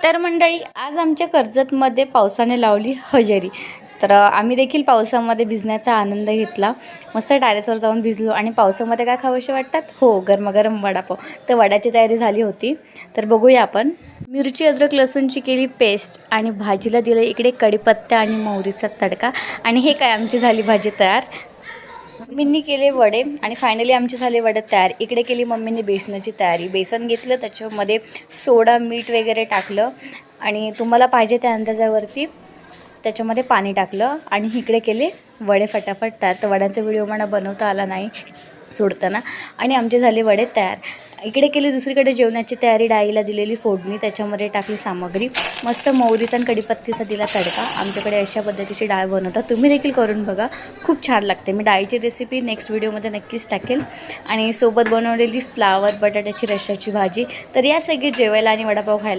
तर मंडळी, आज आमच्या कर्जतमध्ये पावसाने लावली हजेरी. तर आम्ही देखील पावसामध्ये भिजण्याचा आनंद घेतला. मस्त टेरेसवर जाऊन भिजलो आणि पावसामध्ये काय खावेसे वाटतात? हो, गरमागरम वडापाव. तर वड्याची तयारी झाली होती. तर बघूया आपण. मिरची, अद्रक, लसूणची केली पेस्ट आणि भाजीला दिलं इकडे कढीपत्ता आणि मोहरीचा तडका. आणि हे काय, आमची झाली भाजी तयार. मम्मींनी केले वडे आणि फायनली आमचे झाले वडे तयार. इकडे केली मम्मींनी बेसनाची तयारी. बेसन घेतलं, त्याच्यामध्ये सोडा, मीठ वगैरे टाकलं आणि तुम्हाला पाहिजे त्या अंदाजावरती त्याच्यामध्ये पाणी टाकलं आणि इकडे केले वडे फटाफट तयार. तर वड्याचा व्हिडिओ मला बनवता आला नाही सोडताना. आणि आमचे झाले वडे तयार. इकडे केली दुसरीकडे जेवणाची तयारी. डाळीला दिलेली फोडणी, त्याच्यामध्ये टाकली सामग्री, मस्त मोहरीचा आणि कढीपत्त्याचा दिला तडका. आमच्याकडे अशा पद्धतीची डाळ बनवतात, तुम्ही देखील करून बघा, खूप छान लागते. मी डाळीची रेसिपी नेक्स्ट व्हिडिओमध्ये नक्कीच टाकेल. आणि सोबत बनवलेली फ्लावर बटाट्याची रश्शाची भाजी. तर या सगळी जेवायला आणि वडापाव खायला.